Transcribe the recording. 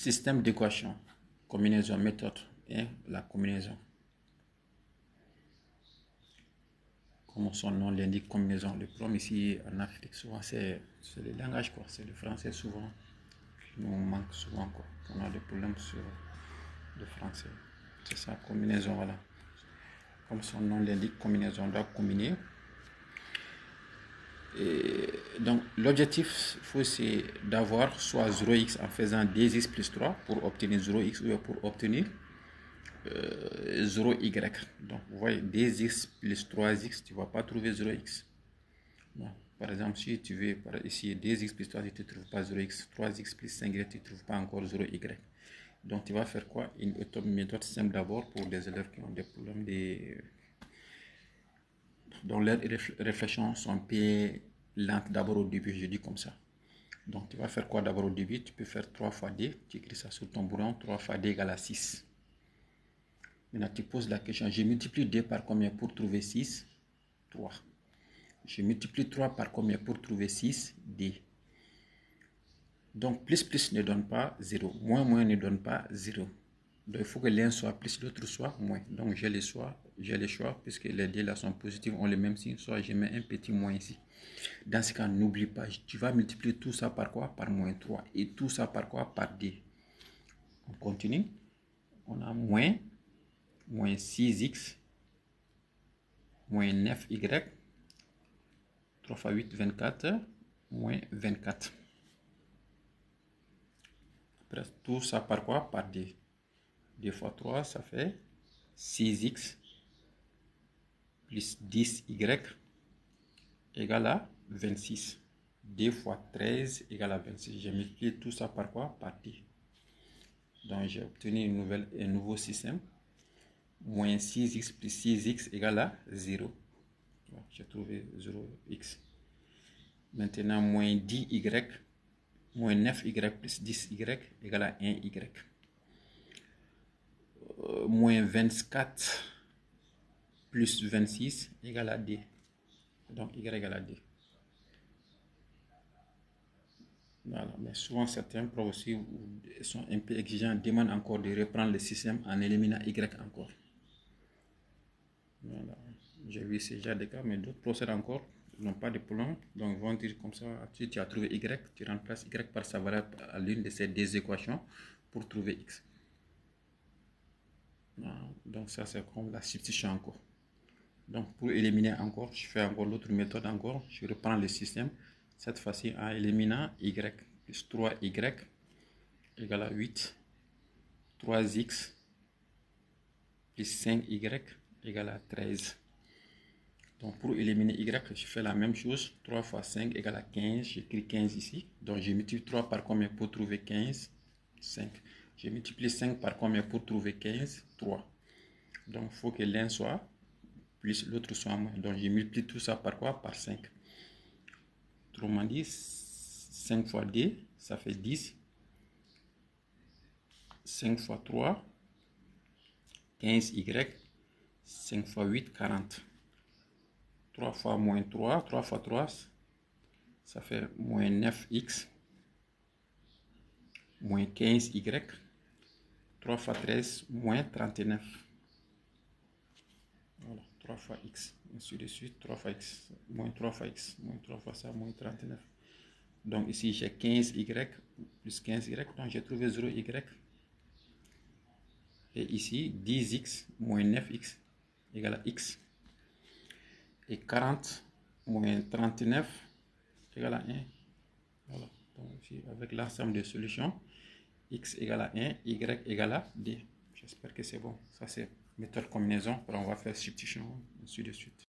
Système d'équation, combinaison, méthode et la combinaison. Comme son nom l'indique, combinaison. Le problème ici en Afrique, souvent c'est le langage, quoi. C'est le français souvent qui nous manque souvent, quoi. On a des problèmes sur le français. C'est ça, combinaison, voilà. Comme son nom l'indique, combinaison, on doit combiner. Et donc l'objectif, c'est d'avoir soit 0x en faisant 2x plus 3 pour obtenir 0x ou pour obtenir 0y. Donc vous voyez 2x plus 3x, tu ne vas pas trouver 0x. Bon, par exemple, si tu veux ici 2x plus 3, tu ne trouves pas 0x, 3x plus 5y, tu ne trouves pas encore 0y. Donc tu vas faire quoi? Une méthode simple d'abord pour des élèves qui ont des problèmes dont leurs réflexions sont un peu lentes d'abord au début, je dis comme ça. Donc tu vas faire quoi d'abord au début? Tu peux faire 3 fois d, tu écris ça sur ton brouillon, 3 fois d égale à 6. Maintenant tu poses la question, je multiplie d par combien pour trouver 6? 3. Je multiplie 3 par combien pour trouver 6? D. Donc plus ne donne pas 0, moins ne donne pas 0. Donc il faut que l'un soit plus, l'autre soit moins. Donc j'ai le choix, puisque les deux là sont positifs, ont le même signe, soit je mets un petit moins ici. Dans ce cas, n'oublie pas, tu vas multiplier tout ça par quoi? Par moins 3. Et tout ça par quoi? Par d. On continue. On a moins 6x, moins 9y, 3 fois 8, 24, moins 24. Après, tout ça par quoi? Par d. 2 fois 3, ça fait 6x plus 10y égale à 26. 2 fois 13 égale à 26. J'ai multiplié tout ça par quoi? Par d. Donc j'ai obtenu un nouveau système. Moins 6x plus 6x égale à 0. J'ai trouvé 0x. Maintenant, moins 10y, moins 9y plus 10y égale à 1y. Moins 24 plus 26 égale à d. Donc y égale à d. Voilà. Mais souvent, certains profs aussi sont un peu exigeants, demandent encore de reprendre le système en éliminant y encore. Voilà. J'ai vu ces genre de cas, mais d'autres procèdent encore, n'ont pas de problème. Donc, ils vont dire comme ça, si tu as trouvé y, tu remplaces y par sa valeur à l'une de ces deux équations pour trouver x. Voilà. Donc, ça, c'est comme la substitution encore. Donc, pour éliminer encore, je fais encore l'autre méthode encore. Je reprends le système, cette fois-ci en éliminant y plus 3y égale à 8, 3x plus 5y égale à 13. Donc pour éliminer y, je fais la même chose. 3 fois 5 égale à 15. J'écris 15 ici. Donc je multiplie 3 par combien pour trouver 15? 5. Je multiplie 5 par combien pour trouver 15? 3. Donc il faut que l'un soit plus, l'autre soit moins. Donc je multiplie tout ça par quoi? Par 5. Autrement dit, 5 fois d, ça fait 10. 5 fois 3, 15y. 5 fois 8, 40. 3 fois moins 3, 3 fois 3, ça fait moins 9x, moins 15y, 3 fois 13, moins 39. Voilà, 3 fois x, ainsi de suite, 3 fois x, moins 3 fois x, moins 3 fois ça, moins 39. Donc ici, j'ai 15y plus 15y, donc j'ai trouvé 0y. Et ici, 10x moins 9x égale à x. Et 40 moins 39 égale à 1. Voilà. Donc ici, avec l'ensemble des solutions, x égale à 1, y égale à d. J'espère que c'est bon. Ça, c'est méthode combinaison. On va faire substitution, ainsi de suite.